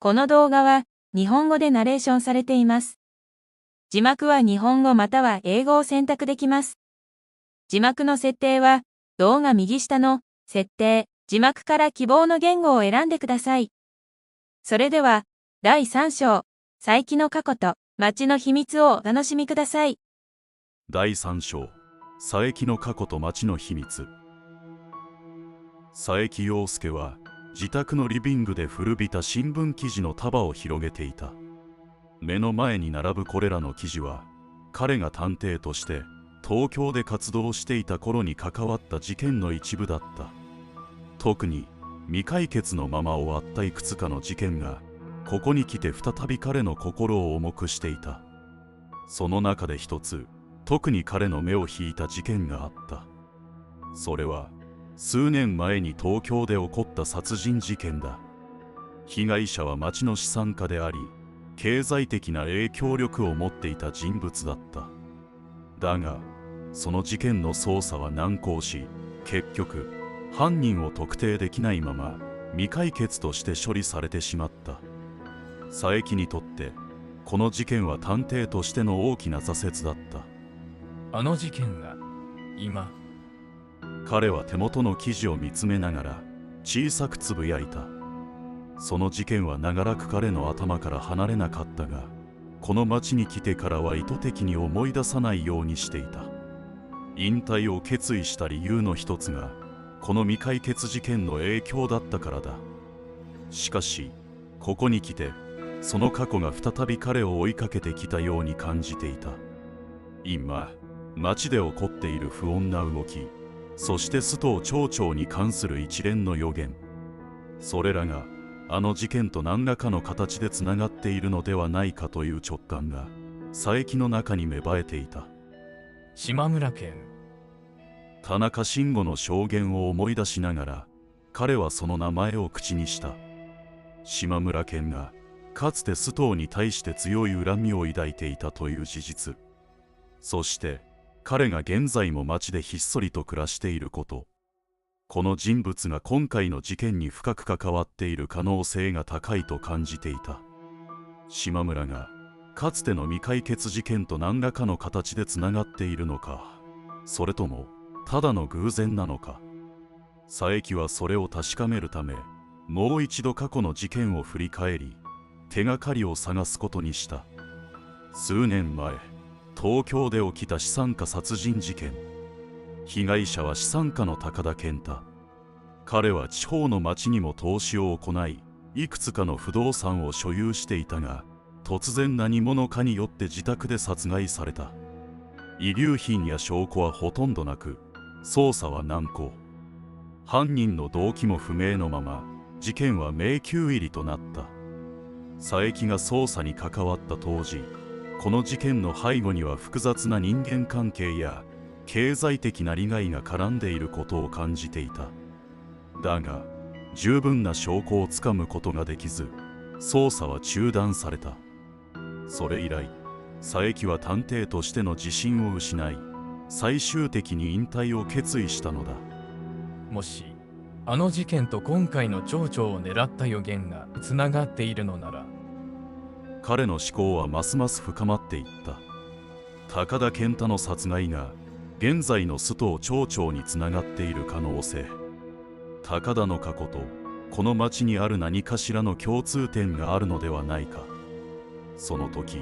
この動画は日本語でナレーションされています。字幕は日本語または英語を選択できます。字幕の設定は動画右下の設定、字幕から希望の言語を選んでください。それでは第3章、佐伯の過去と町の秘密をお楽しみください。第3章、佐伯の過去と町の秘密。佐伯陽介は自宅のリビングで古びた新聞記事の束を広げていた。目の前に並ぶこれらの記事は、彼が探偵として東京で活動していた頃に関わった事件の一部だった。特に未解決のまま終わったいくつかの事件がここに来て再び彼の心を重くしていた。その中で一つ、特に彼の目を引いた事件があった。それは数年前に東京で起こった殺人事件だ。被害者は町の資産家であり、経済的な影響力を持っていた人物だった。だがその事件の捜査は難航し、結局犯人を特定できないまま未解決として処理されてしまった。佐伯にとってこの事件は探偵としての大きな挫折だった。あの事件が今。彼は手元の記事を見つめながら小さくつぶやいた。その事件は長らく彼の頭から離れなかったが、この町に来てからは意図的に思い出さないようにしていた。引退を決意した理由の一つがこの未解決事件の影響だったからだ。しかしここに来てその過去が再び彼を追いかけてきたように感じていた。今町で起こっている不穏な動き、そして須藤町長に関する一連の予言、それらがあの事件と何らかの形でつながっているのではないかという直感が佐伯の中に芽生えていた。島村県。田中慎吾の証言を思い出しながら彼はその名前を口にした。島村健がかつて須藤に対して強い恨みを抱いていたという事実、そして彼が現在も町でひっそりと暮らしていること、この人物が今回の事件に深く関わっている可能性が高いと感じていた。島村がかつての未解決事件と何らかの形でつながっているのか、それともただの偶然なのか。佐伯はそれを確かめるためもう一度過去の事件を振り返り、手がかりを探すことにした。数年前、東京で起きた資産家殺人事件。被害者は資産家の高田健太。彼は地方の町にも投資を行い、いくつかの不動産を所有していたが、突然何者かによって自宅で殺害された。遺留品や証拠はほとんどなく、捜査は難航。犯人の動機も不明のまま、事件は迷宮入りとなった。佐伯が捜査に関わった当時、この事件の背後には複雑な人間関係や経済的な利害が絡んでいることを感じていた。だが十分な証拠をつかむことができず、捜査は中断された。それ以来佐伯は探偵としての自信を失い、最終的に引退を決意したのだ。もしあの事件と今回の町長を狙った予言がつながっているのなら。彼の思考はますます深まっていった。高田健太の殺害が現在の須藤町長につながっている可能性、高田の過去とこの町にある何かしらの共通点があるのではないか。その時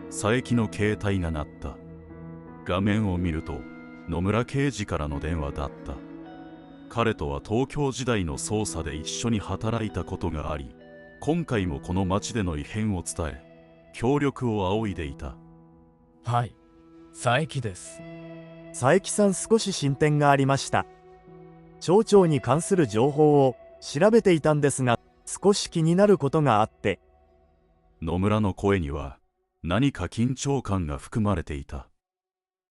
佐伯の携帯が鳴った。画面を見ると野村刑事からの電話だった。彼とは東京時代の捜査で一緒に働いたことがあり、今回もこの町での異変を伝え協力を仰いでいた。はい、佐伯です。佐伯さん、少し進展がありました。町長に関する情報を調べていたんですが、少し気になることがあって。野村の声には何か緊張感が含まれていた。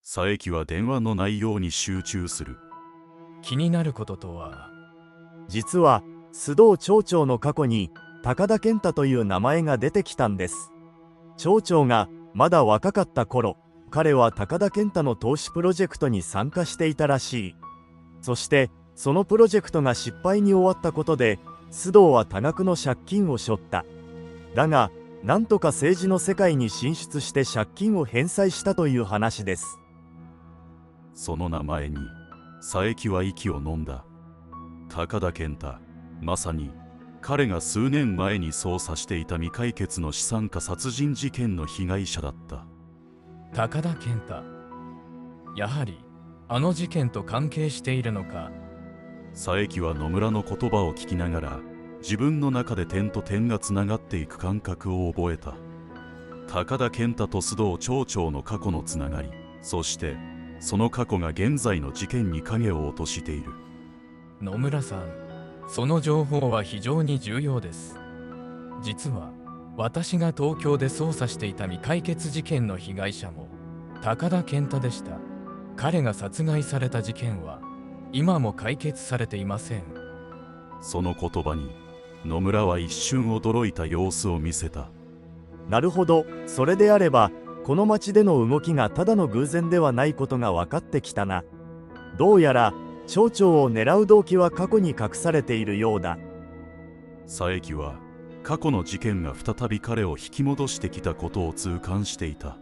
佐伯は電話の内容に集中する。気になることとは。実は須藤町長の過去に高田健太という名前が出てきたんです。町長がまだ若かった頃、彼は高田健太の投資プロジェクトに参加していたらしい。そしてそのプロジェクトが失敗に終わったことで須藤は多額の借金を背負った。だがなんとか政治の世界に進出して借金を返済したという話です。その名前に佐伯は息を飲んだ。高田健太、まさに彼が数年前に捜査していた未解決の資産家殺人事件の被害者だった。高田健太、やはりあの事件と関係しているのか。佐伯は野村の言葉を聞きながら自分の中で点と点がつながっていく感覚を覚えた。高田健太と須藤町長の過去のつながり、そしてその過去が現在の事件に影を落としている。野村さん、その情報は非常に重要です。実は私が東京で捜査していた未解決事件の被害者も高田健太でした。彼が殺害された事件は今も解決されていません。その言葉に野村は一瞬驚いた様子を見せた。なるほど、それであればこの町での動きがただの偶然ではないことが分かってきたな。どうやら町長を狙う動機は過去に隠されているようだ。佐伯は過去の事件が再び彼を引き戻してきたことを痛感していた。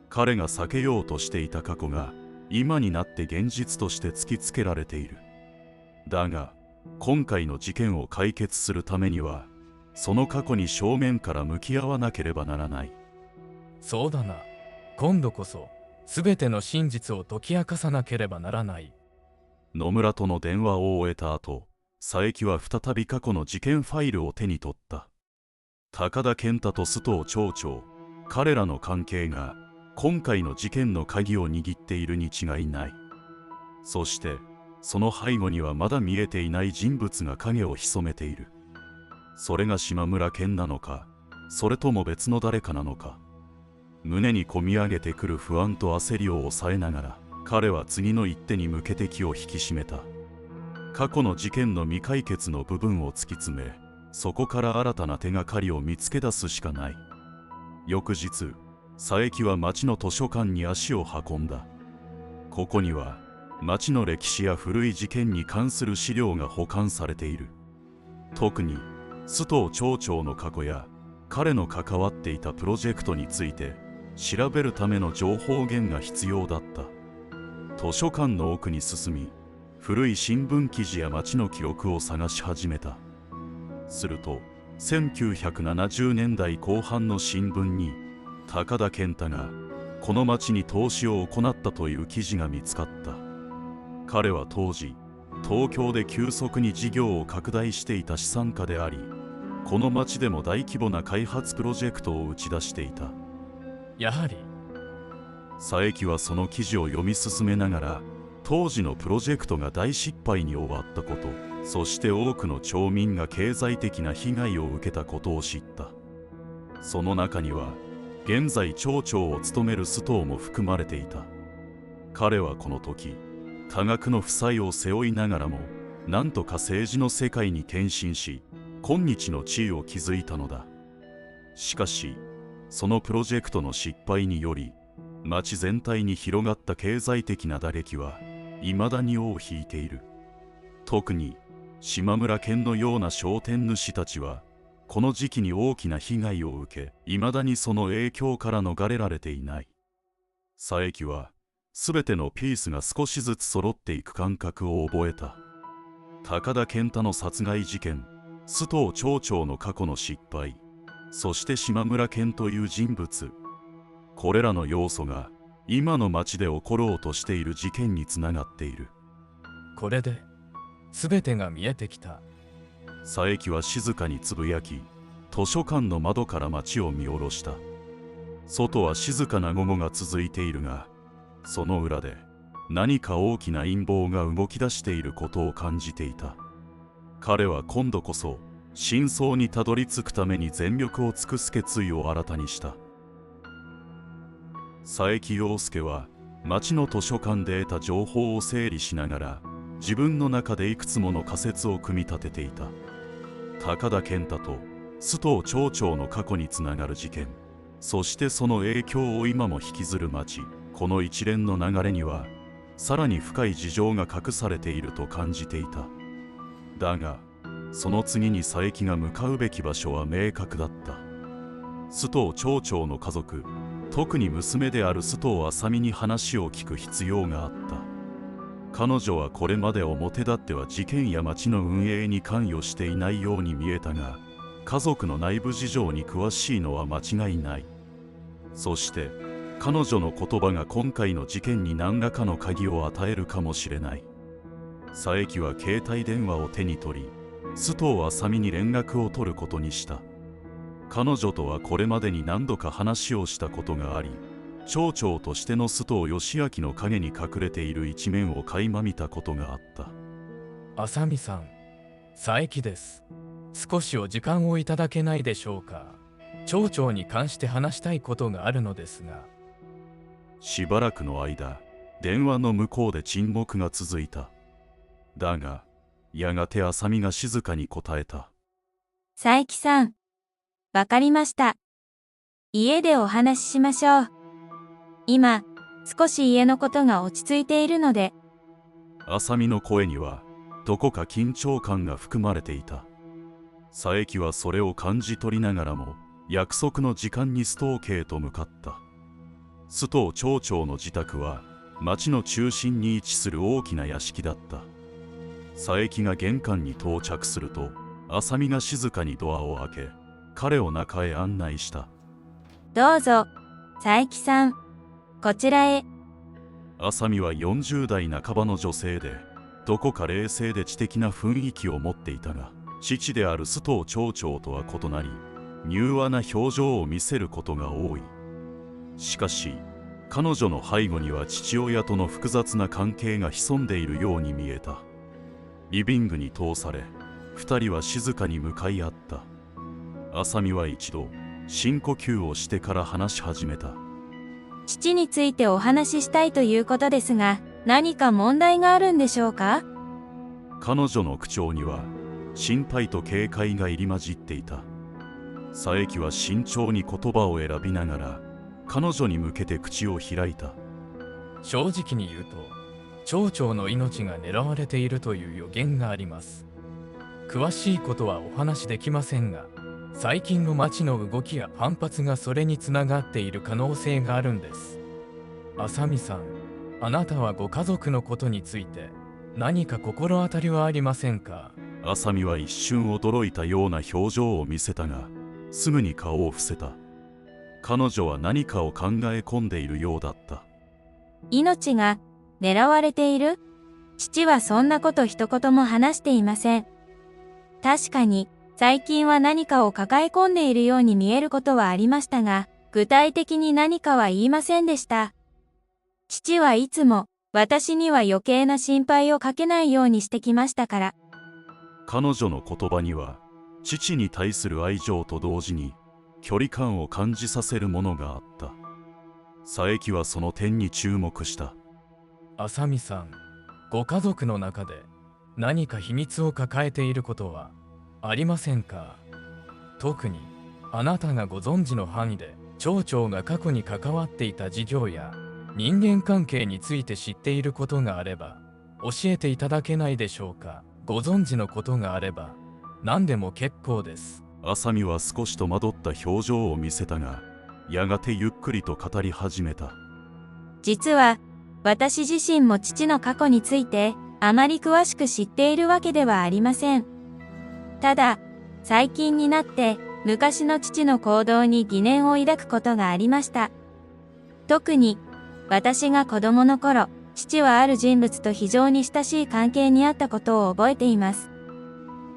彼が避けようとしていた過去が今になって現実として突きつけられている。だが今回の事件を解決するためにはその過去に正面から向き合わなければならない。そうだな。今度こそ全ての真実を解き明かさなければならない。野村との電話を終えた後、佐伯は再び過去の事件ファイルを手に取った。高田健太と須藤町長、彼らの関係が今回の事件の鍵を握っているに違いない。そしてその背後にはまだ見えていない人物が影を潜めている。それが島村健なのか、それとも別の誰かなのか。胸にこみ上げてくる不安と焦りを抑えながら、彼は次の一手に向けて気を引き締めた。過去の事件の未解決の部分を突き詰め、そこから新たな手がかりを見つけ出すしかない。翌日、佐伯は町の図書館に足を運んだ。ここには町の歴史や古い事件に関する資料が保管されている。特に須藤町長の過去や彼の関わっていたプロジェクトについて調べるための情報源が必要だった。図書館の奥に進み、古い新聞記事や町の記録を探し始めた。すると1970年代後半の新聞に高田健太がこの町に投資を行ったという記事が見つかった。彼は当時東京で急速に事業を拡大していた資産家であり、この町でも大規模な開発プロジェクトを打ち出していた。やはり佐伯はその記事を読み進めながら、当時のプロジェクトが大失敗に終わったこと、そして多くの町民が経済的な被害を受けたことを知った。その中には現在町長を務める須藤も含まれていた。彼はこの時多額の負債を背負いながらも、なんとか政治の世界に転身し、今日の地位を築いたのだ。しかしそのプロジェクトの失敗により、町全体に広がった経済的な打撃は未だに尾を引いている。特に島村健のような商店主たちはこの時期に大きな被害を受け、未だにその影響から逃れられていない。佐伯は全てのピースが少しずつ揃っていく感覚を覚えた。高田健太の殺害事件、須藤町長の過去の失敗、そして島村健という人物、これらの要素が今の町で起ころうとしている事件につながっている。これで全てが見えてきた。佐伯は静かにつぶやき、図書館の窓から町を見下ろした。外は静かな午後が続いているが、その裏で何か大きな陰謀が動き出していることを感じていた。彼は今度こそ真相にたどり着くために全力を尽くす決意を新たにした。佐伯陽介は町の図書館で得た情報を整理しながら、自分の中でいくつもの仮説を組み立てていた。高田健太と須藤町長の過去につながる事件、そしてその影響を今も引きずる町、この一連の流れにはさらに深い事情が隠されていると感じていた。だがその次に佐伯が向かうべき場所は明確だった。須藤町長の家族、特に娘である須藤麻美に話を聞く必要があった。彼女はこれまで表立っては事件や町の運営に関与していないように見えたが、家族の内部事情に詳しいのは間違いない。そして彼女の言葉が今回の事件に何らかの鍵を与えるかもしれない。佐伯は携帯電話を手に取り、須藤麻美に連絡を取ることにした。彼女とはこれまでに何度か話をしたことがあり、町長としての須藤義明の陰に隠れている一面を垣間見たことがあった。麻美さん、佐伯です。少しお時間をいただけないでしょうか。町長に関して話したいことがあるのですが。しばらくの間、電話の向こうで沈黙が続いた。だが、やがて麻美が静かに答えた。佐伯さん、わかりました。家でお話ししましょう。今、少し家のことが落ち着いているので。麻美の声には、どこか緊張感が含まれていた。佐伯はそれを感じ取りながらも、約束の時間にストーケへと向かった。須藤町長の自宅は、町の中心に位置する大きな屋敷だった。佐伯が玄関に到着すると、麻美が静かにドアを開け、彼を中へ案内した。どうぞ、佐伯さん、こちらへ。麻美は40代半ばの女性で、どこか冷静で知的な雰囲気を持っていたが、父である須藤町長とは異なり、柔和な表情を見せることが多い。しかし、彼女の背後には父親との複雑な関係が潜んでいるように見えた。リビングに通され、二人は静かに向かい合った。麻美は一度、深呼吸をしてから話し始めた。父についてお話ししたいということですが、何か問題があるんでしょうか？彼女の口調には、心配と警戒が入り混じっていた。佐伯は慎重に言葉を選びながら、彼女に向けて口を開いた。正直に言うと、町長の命が狙われているという予言があります。詳しいことはお話しできませんが、最近の町の動きや反発がそれにつながっている可能性があるんです。麻美さん、あなたはご家族のことについて何か心当たりはありませんか？麻美は一瞬驚いたような表情を見せたが、すぐに顔を伏せた。彼女は何かを考え込んでいるようだった。命が狙われている？父はそんなこと一言も話していません。確かに、最近は何かを抱え込んでいるように見えることはありましたが、具体的に何かは言いませんでした。父はいつも、私には余計な心配をかけないようにしてきましたから。彼女の言葉には、父に対する愛情と同時に、距離感を感じさせるものがあった。佐伯はその点に注目した。麻美さん、ご家族の中で何か秘密を抱えていることはありませんか？特にあなたがご存知の範囲で町長が過去に関わっていた事業や人間関係について知っていることがあれば教えていただけないでしょうか？ご存知のことがあれば何でも結構です。麻美は少し戸惑った表情を見せたが、やがてゆっくりと語り始めた。実は、私自身も父の過去について、あまり詳しく知っているわけではありません。ただ、最近になって、昔の父の行動に疑念を抱くことがありました。特に、私が子供の頃、父はある人物と非常に親しい関係にあったことを覚えています。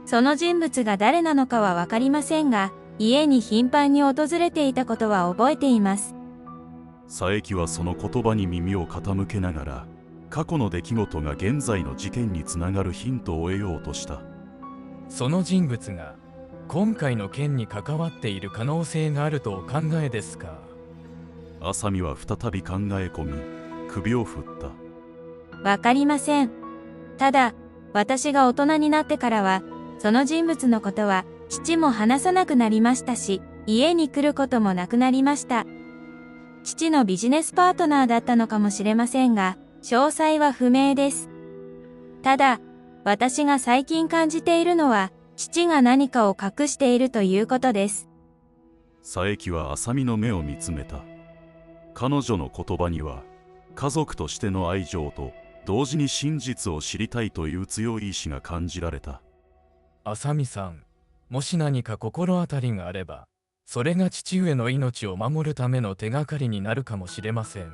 その人物が誰なのかはわかりませんが、家に頻繁に訪れていたことは覚えています。佐伯はその言葉に耳を傾けながら、過去の出来事が現在の事件につながるヒントを得ようとした。その人物が今回の件に関わっている可能性があるとお考えですか？麻美は再び考え込み、首を振った。わかりません。ただ、私が大人になってからは、その人物のことは、父も話さなくなりましたし、家に来ることもなくなりました。父のビジネスパートナーだったのかもしれませんが、詳細は不明です。ただ、私が最近感じているのは、父が何かを隠しているということです。佐伯は浅見の目を見つめた。彼女の言葉には家族としての愛情と同時に真実を知りたいという強い意志が感じられた。浅見さん、もし何か心当たりがあれば、それが父上の命を守るための手がかりになるかもしれません。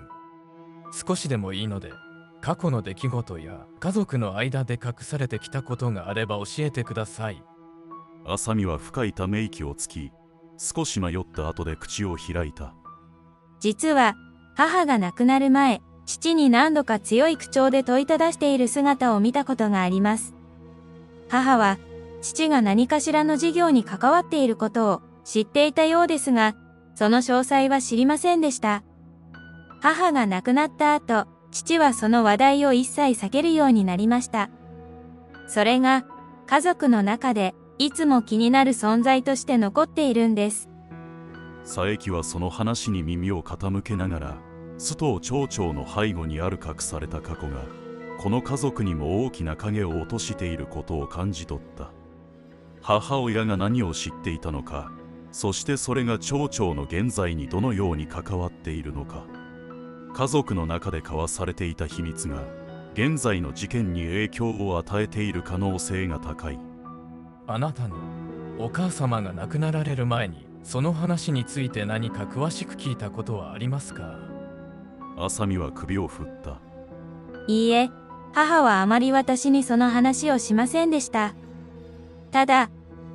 少しでもいいので、過去の出来事や家族の間で隠されてきたことがあれば教えてください。浅見は深いため息をつき、少し迷った後で口を開いた。実は、母が亡くなる前、父に何度か強い口調で問いただしている姿を見たことがあります。母は、父が何かしらの事業に関わっていることを知っていたようですが、その詳細は知りませんでした。母が亡くなった後、父はその話題を一切避けるようになりました。それが、家族の中で、いつも気になる存在として残っているんです。佐伯はその話に耳を傾けながら、須藤町長の背後にある隠された過去が、この家族にも大きな影を落としていることを感じ取った。母親が何を知っていたのか、そしてそれが町長の現在にどのように関わっているのか。家族の中で交わされていた秘密が、現在の事件に影響を与えている可能性が高い。あなたのお母様が亡くなられる前に、その話について何か詳しく聞いたことはありますか？浅見は首を振った。いいえ、母はあまり私にその話をしませんでした。ただ、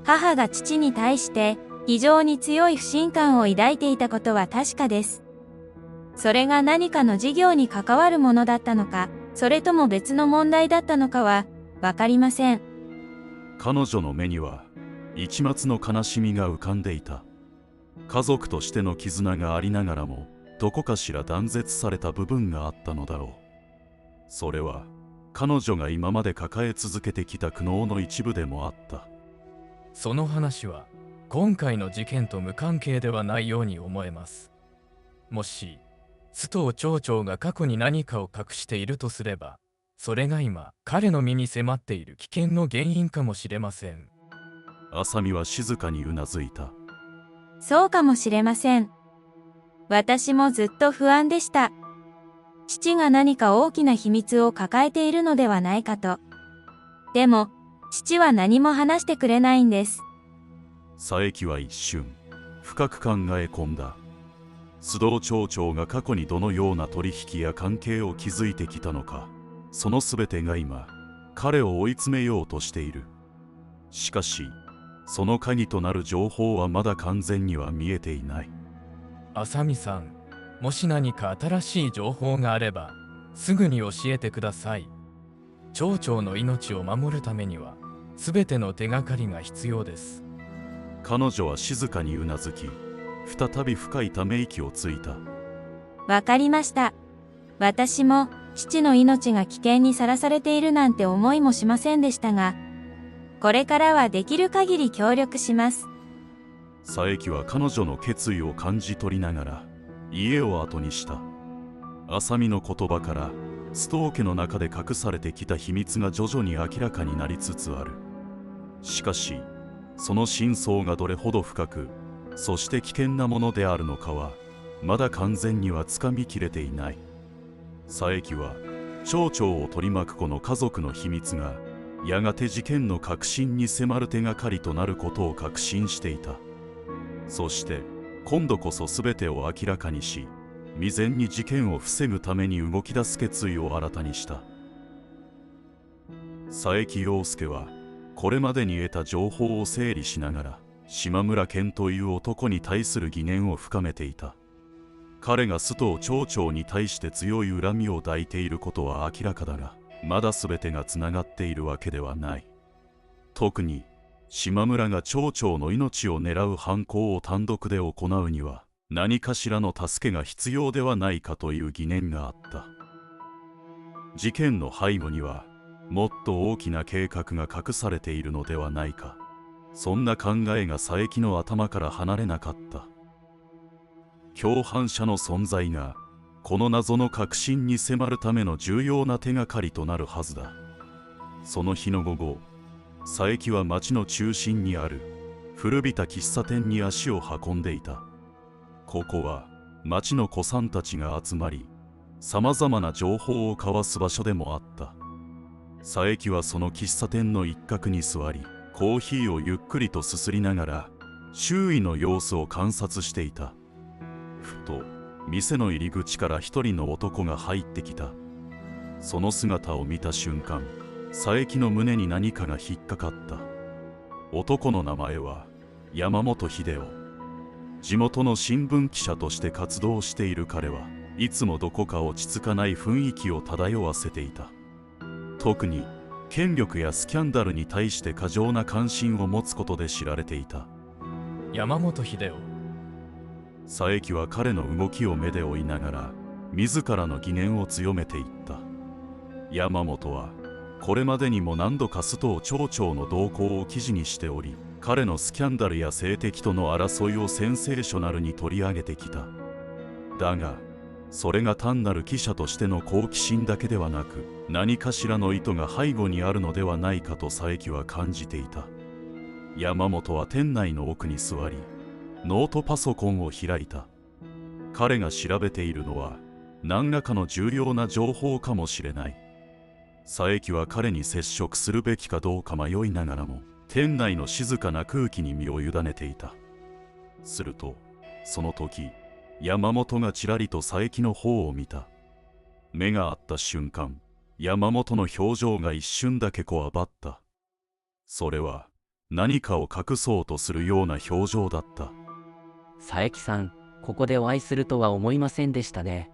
母が父に対して非常に強い不信感を抱いていたことは確かです。それが何かの事業に関わるものだったのか、それとも別の問題だったのかはわかりません。彼女の目には一抹の悲しみが浮かんでいた。家族としての絆がありながらも、どこかしら断絶された部分があったのだろう。それは彼女が今まで抱え続けてきた苦悩の一部でもあった。その話は今回の事件と無関係ではないように思えます。もし須藤町長が過去に何かを隠しているとすれば、それが今彼の身に迫っている危険の原因かもしれません。浅見は静かにうなずいた。そうかもしれません。私もずっと不安でした。父が何か大きな秘密を抱えているのではないかと。でも、父は何も話してくれないんです。佐伯は一瞬、深く考え込んだ。須藤町長が過去にどのような取引や関係を築いてきたのか、その全てが今、彼を追い詰めようとしている。しかし、その鍵となる情報はまだ完全には見えていない。浅見さん、もし何か新しい情報があれば、すぐに教えてください。町長の命を守るためには、すべての手がかりが必要です。彼女は静かにうなずき、再び深いため息をついた。わかりました。私も、父の命が危険にさらされているなんて思いもしませんでしたが、これからはできる限り協力します。佐伯は彼女の決意を感じ取りながら家を後にした。浅見の言葉から須藤家の中で隠されてきた秘密が徐々に明らかになりつつある。しかしその真相がどれほど深く、そして危険なものであるのかはまだ完全にはつかみきれていない。佐伯は町長を取り巻くこの家族の秘密がやがて事件の核心に迫る手がかりとなることを確信していた。そして今度こそ全てを明らかにし、未然に事件を防ぐために動き出す決意を新たにした。佐伯陽介はこれまでに得た情報を整理しながら、島村健という男に対する疑念を深めていた。彼が須藤町長に対して強い恨みを抱いていることは明らかだが、まだ全てがつながっているわけではない。特に島村が町長の命を狙う犯行を単独で行うには何かしらの助けが必要ではないかという疑念があった。事件の背後にはもっと大きな計画が隠されているのではないか、そんな考えが佐伯の頭から離れなかった。共犯者の存在がこの謎の核心に迫るための重要な手がかりとなるはずだ。その日の午後、佐伯は町の中心にある古びた喫茶店に足を運んでいた。ここは町の古参たちが集まり、さまざまな情報を交わす場所でもあった。佐伯はその喫茶店の一角に座り、コーヒーをゆっくりとすすりながら周囲の様子を観察していた。ふと店の入り口から一人の男が入ってきた。その姿を見た瞬間、佐伯の胸に何かが引っかかった。男の名前は山本秀夫。地元の新聞記者として活動している彼はいつもどこか落ち着かない雰囲気を漂わせていた。特に権力やスキャンダルに対して過剰な関心を持つことで知られていた。山本秀夫。佐伯は彼の動きを目で追いながら自らの疑念を強めていった。山本はこれまでにも何度か須藤町長の動向を記事にしており、彼のスキャンダルや性的との争いをセンセーショナルに取り上げてきた。だがそれが単なる記者としての好奇心だけではなく、何かしらの意図が背後にあるのではないかと佐伯は感じていた。山本は店内の奥に座り、ノートパソコンを開いた。彼が調べているのは何らかの重要な情報かもしれない。佐伯は彼に接触するべきかどうか迷いながらも、店内の静かな空気に身を委ねていた。するとその時、山本がちらりと佐伯の方を見た。目が合った瞬間、山本の表情が一瞬だけこわばった。それは何かを隠そうとするような表情だった。佐伯さん、ここでお会いするとは思いませんでしたね。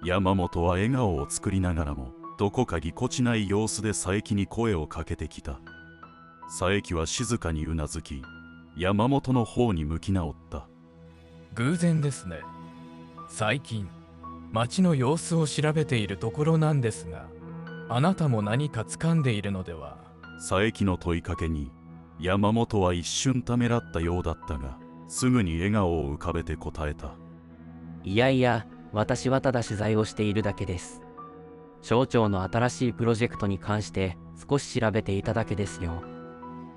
山本は笑顔を作りながらも、どこかぎこちない様子で佐伯に声をかけてきた。佐伯は静かにうなずき、山本の方に向き直った。偶然ですね。最近町の様子を調べているところなんですが、あなたも何か掴んでいるのでは。佐伯の問いかけに山本は一瞬ためらったようだったが、すぐに笑顔を浮かべて答えた。いやいや、私はただ取材をしているだけです。省庁の新しいプロジェクトに関して少し調べていただけですよ。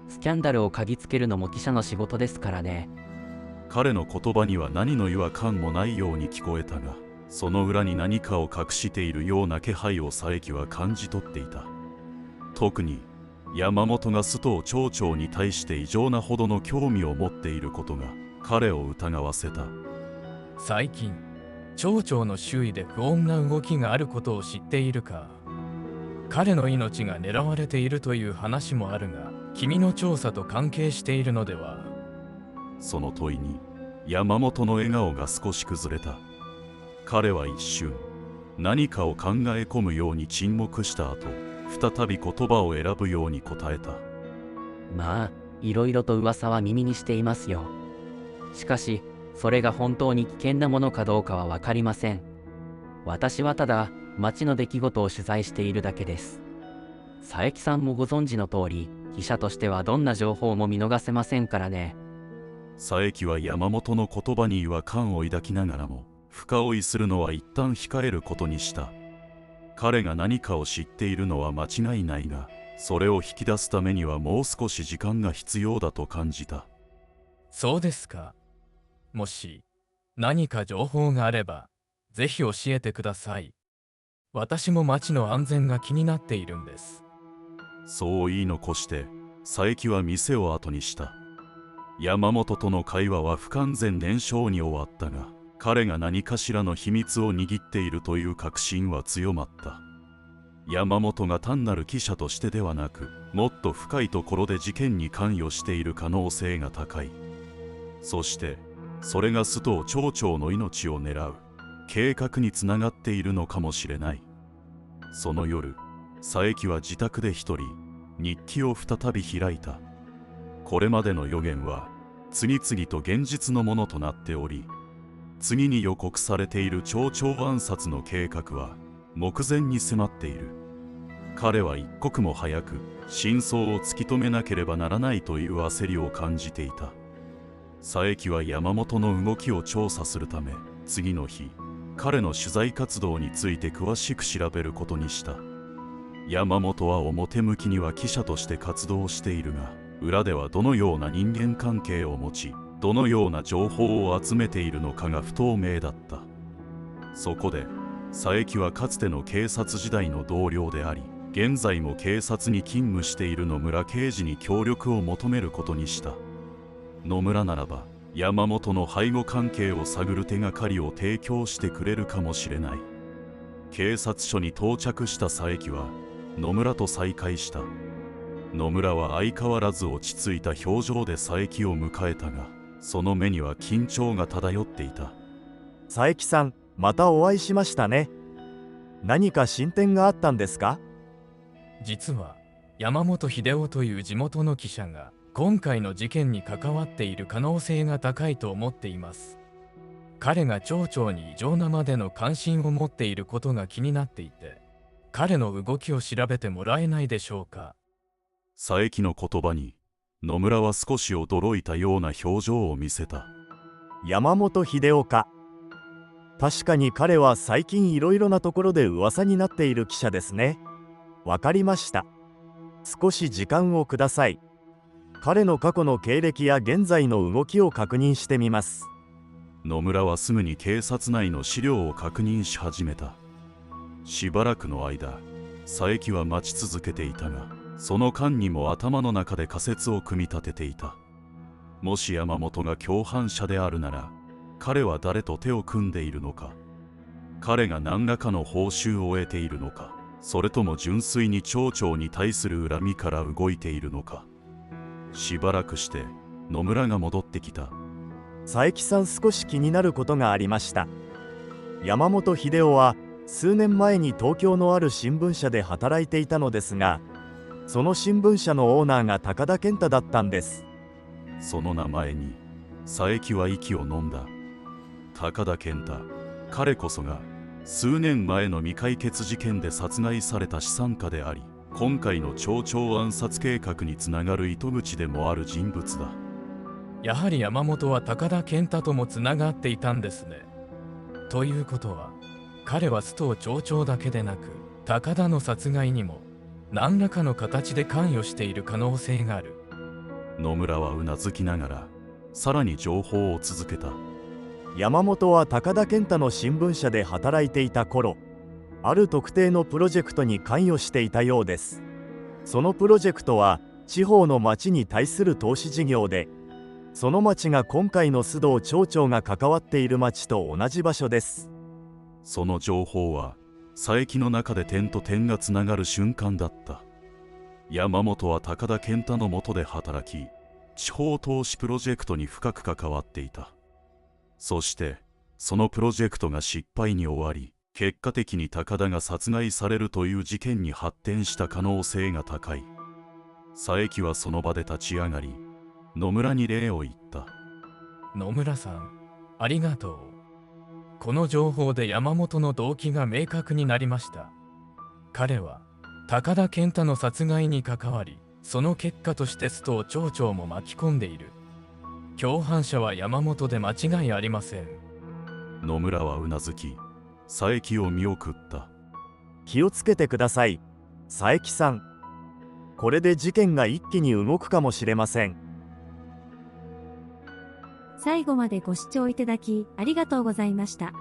スキャンダルを嗅ぎつけるのも記者の仕事ですからね。彼の言葉には何の違和感もないように聞こえたが、その裏に何かを隠しているような気配を佐伯は感じ取っていた。特に山本が須藤町長に対して異常なほどの興味を持っていることが彼を疑わせた。最近町長の周囲で不穏な動きがあることを知っているか。彼の命が狙われているという話もあるが、君の調査と関係しているのでは。その問いに山本の笑顔が少し崩れた。彼は一瞬何かを考え込むように沈黙した後、再び言葉を選ぶように答えた。まあ、いろいろと噂は耳にしていますよ。しかし、それが本当に危険なものかどうかは分かりません。私はただ、町の出来事を取材しているだけです。佐伯さんもご存知の通り、記者としてはどんな情報も見逃せませんからね。佐伯は山本の言葉に違和感を抱きながらも、深追いするのは一旦控えることにした。彼が何かを知っているのは間違いないが、それを引き出すためにはもう少し時間が必要だと感じた。そうですか。もし何か情報があれば、ぜひ教えてください。私も町の安全が気になっているんです。そう言い残して佐伯は店を後にした。山本との会話は不完全燃焼に終わったが、彼が何かしらの秘密を握っているという確信は強まった。山本が単なる記者としてではなく、もっと深いところで事件に関与している可能性が高い。そしてそれが須藤町長の命を狙う計画につながっているのかもしれない。その夜、佐伯は自宅で一人日記を再び開いた。これまでの予言は次々と現実のものとなっており、次に予告されている町長暗殺の計画は目前に迫っている。彼は一刻も早く真相を突き止めなければならないという焦りを感じていた。佐伯は山本の動きを調査するため、次の日彼の取材活動について詳しく調べることにした。山本は表向きには記者として活動しているが、裏ではどのような人間関係を持ち、どのような情報を集めているのかが不透明だった。そこで佐伯はかつての警察時代の同僚であり、現在も警察に勤務している野村刑事に協力を求めることにした。野村ならば山本の背後関係を探る手がかりを提供してくれるかもしれない。警察署に到着した佐伯は野村と再会した。野村は相変わらず落ち着いた表情で佐伯を迎えたが、その目には緊張が漂っていた。佐伯さん、またお会いしましたね。何か進展があったんですか？実は山本秀夫という地元の記者が今回の事件に関わっている可能性が高いと思っています。彼が町長に異常なまでの関心を持っていることが気になっていて、彼の動きを調べてもらえないでしょうか。佐伯の言葉に野村は少し驚いたような表情を見せた。山本秀夫か。確かに彼は最近いろいろなところで噂になっている記者ですね。わかりました。少し時間をください。彼の過去の経歴や現在の動きを確認してみます。野村はすぐに警察内の資料を確認し始めた。しばらくの間、佐伯は待ち続けていたが、その間にも頭の中で仮説を組み立てていた。もし山本が共犯者であるなら、彼は誰と手を組んでいるのか。彼が何らかの報酬を得ているのか、それとも純粋に町長に対する恨みから動いているのか。しばらくして野村が戻ってきた。佐伯さん、少し気になることがありました。山本秀夫は数年前に東京のある新聞社で働いていたのですが、その新聞社のオーナーが高田健太だったんです。その名前に佐伯は息を飲んだ。高田健太、彼こそが数年前の未解決事件で殺害された資産家であり、今回の町長暗殺計画につながる糸口でもある人物だ。やはり山本は高田健太ともつながっていたんですね。ということは、彼は須藤町長だけでなく高田の殺害にも何らかの形で関与している可能性がある。野村はうなずきながらさらに情報を続けた。山本は高田健太の新聞社で働いていた頃、ある特定のプロジェクトに関与していたようです。そのプロジェクトは地方の町に対する投資事業で、その町が今回の須藤町長が関わっている町と同じ場所です。その情報は佐伯の中で点と点がつながる瞬間だった。山本は高田健太の下で働き、地方投資プロジェクトに深く関わっていた。そしてそのプロジェクトが失敗に終わり、結果的に高田が殺害されるという事件に発展した可能性が高い。佐伯はその場で立ち上がり、野村に礼を言った。野村さん、ありがとう。この情報で山本の動機が明確になりました。彼は高田健太の殺害に関わり、その結果として須藤町長も巻き込んでいる。共犯者は山本で間違いありません。野村はうなずき、佐伯を見送った。気をつけてください、佐伯さん。これで事件が一気に動くかもしれません。最後までご視聴いただきありがとうございました。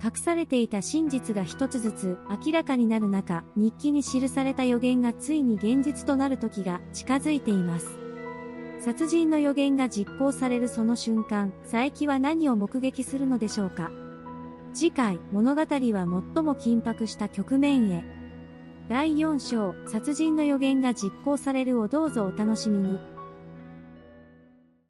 隠されていた真実が一つずつ明らかになる中、日記に記された予言がついに現実となる時が近づいています。殺人の予言が実行されるその瞬間、佐伯は何を目撃するのでしょうか。次回、物語は最も緊迫した局面へ。第4章、殺人の予言が実行されるをどうぞお楽しみに。